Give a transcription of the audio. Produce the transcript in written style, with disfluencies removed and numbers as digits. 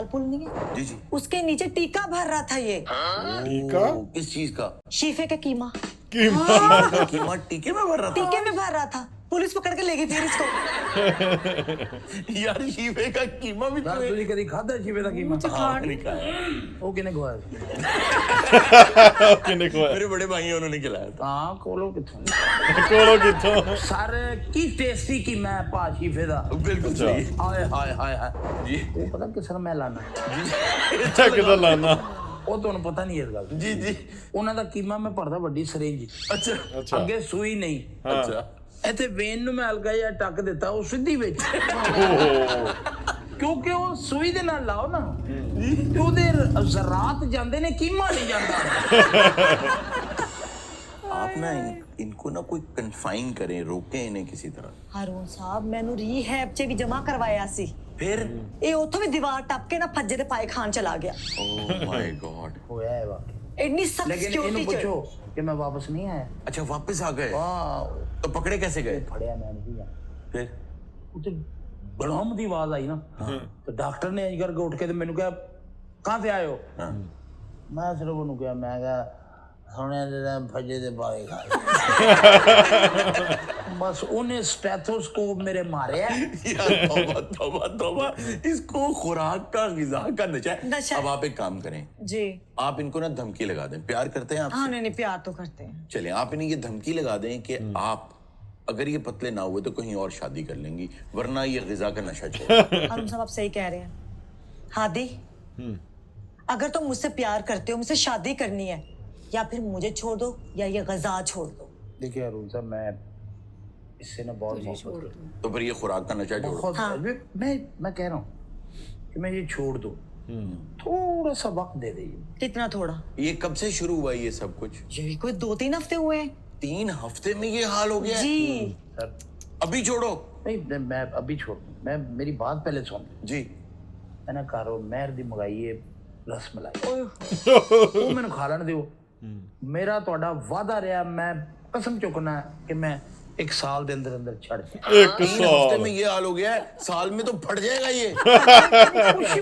पुल नहीं है जी जी। उसके नीचे टीका भर रहा था ये। टीका? किस चीज का? शीफे का कीमा। कीमा टीके में भर रहा था? टीके में भर रहा था, पुलिस पकड़ के ले गई फिर इसको। यार शीफे का कीमा भी यार तुझे कभी खाता शीफे का कीमा? नहीं खाया। वो किने खवाया? किने को मेरे बड़े भाई हैं, उन्होंने खिलाया था। हाँ कोलो किथों कोलो किथों सारे की टेस्टी की मैं पा शीफे दा। बिल्कुल सही। हाय हाय हाय हाय जी वो पता किसर मैं लाना अच्छा किधर लाना ਉਹ ਤੁਹਾਨੂੰ ਪਤਾ ਨਹੀਂ ਇਸ ਗੱਲ जी जी। ਉਹਨਾਂ ਦਾ ਕੀਮਾ ਮੈਂ ਭਰਦਾ ਵੱਡੀ ਸਰੇਂਜ अच्छा अच्छा ਅੱਗੇ ਸੂਈ ਨਹੀਂ अच्छा ਇੱਥੇ ਵੇਨ ਨੂੰ ਮੈਂ ਹਲਕਾ ਜਿਹਾ ਟੱਕ ਦਿੱਤਾ ਉਹ ਸਿੱਧੀ ਵਿੱਚ ਕਿਉਂਕਿ ਉਹ ਸੂਈ ਦੇ ਨਾਲ ਲਾਓ ਨਾ ਤੇ ਉਹਦੇ ਜ਼ਰਾਤ ਜਾਂਦੇ ਨੇ ਕੀਮਾ ਨਹੀਂ ਜਾਂਦਾ आप ना इनको ना कोई कन्फाइन करें, रोकें इन्हें किसी तरह। ਹਾਰੂਨ ਸਾਹਿਬ ਮੈਨੂੰ ਰੀਹੈਬ 'ਚ ਵੀ ਜਮਾ ਕਰਵਾਇਆ ਸੀ, फिर ਇਹ ਉੱਥੋਂ ਵੀ ਦੀਵਾਰ ਟੱਪ ਕੇ ਨਾ ਫੱਜੇ ਦੇ ਪਾਏ ਖਾਨ ਚਲਾ ਗਿਆ। Oh my God. ਹੋਇਆ ਹੈ ਵਾਕਈ ਇੰਨੀ ਸਖਤ ਲੇਕਿਨ ਇਹਨੂੰ ਸਿਕਿਉਰਿਟੀ ਪੁੱਛੋ ਕਿ ਮੈਂ ਵਾਪਸ ਨਹੀਂ ਆਇਆ अच्छा वापस आ गए? ਵਾਹ तो पकड़े कैसे गए? ਫੜਿਆ ਮੈਂ ਨਹੀਂ ਆ फिर ਉੱਤੇ ਬੜਾਮ ਦੀ ਆਵਾਜ਼ ਆਈ ਨਾ ਤੇ ਡਾਕਟਰ ਨੇ ਇੰਜ ਕਰਕੇ ਉੱਠ ਕੇ ਤੇ ਮੈਨੂੰ ਕਿਹਾ ਕਹਾਂ ਤੇ ਆਏ ਹੋ हाँ ਮੈਂ ਸਿਰਫ ਉਹਨੂੰ ਕਿਹਾ ਮੈਂ ਕਿਹਾ ਸੋਹਣਿਆ ਦੇ ਫੱਜੇ ਦੇ ਪਾਏ ਖਾ ਬਸ ਉਹਨੇ ਸਟੈਥੋਸਕੋਪ ਮੇਰੇ ਮਾਰਿਆ यार तौबा तौबा तौबा, इसको खुराक का ग़िज़ा का नशा है। नशा। अब आप एक काम करें, जी। आप इनको ना धमकी लगा दें। प्यार करते हैं हाँ आपसे? नहीं नहीं प्यार तो करते हैं। चलें आप इन्हें ये धमकी लगा दें कि आप अगर ये पतले ना हुए तो कहीं और शादी कर लेंगी, वरना ये ग़िज़ा का नशा छोड़। हारून साहब आप सही कह रहे हैं। हादी अगर तुम मुझसे प्यार करते हो, मुझसे शादी करनी है, या फिर मुझे छोड़ दो या ये ग़िज़ा छोड़ दो। देखिए अरुण साहब मैं इससे ना बहुत मोहब्बत करता हूँ तो फिर ये खुराक का नशा छोड़ो। बहुत हाँ। मैं कह रहा हूँ कि मैं ये छोड़ दूँ थोड़ा सा वक्त दे दीजिए कितना थोड़ा? ये कब से शुरू हुआ ये सब कुछ? यही कोई 2-3 हफ्ते हुए हैं। 3 हफ्ते में ये हाल हो गया है? जी। सर अभी छोड़ो। नहीं मैं अभी छोड़ मैं मेरी बात पहले सुन जी। मैंने कारो मेहर दी मंगाई है रस मलाई ओह, ਉਹ ਮੈਨੂੰ ਖਾ ਲੈਣ ਦਿਓ ਮੇਰਾ ਤੁਹਾਡਾ ਵਾਅਦਾ ਰਿਹਾ ਮੈਂ ਕਸਮ ਚੁੱਕਣਾ ਕਿ ਮੈਂ 1 ਸਾਲ ਦੇ ਅੰਦਰ ਅੰਦਰ ਛੱਡ 3 हफ्ते में ये हाल हो गया है, साल में तो फट जाएगा ये। जाऊँ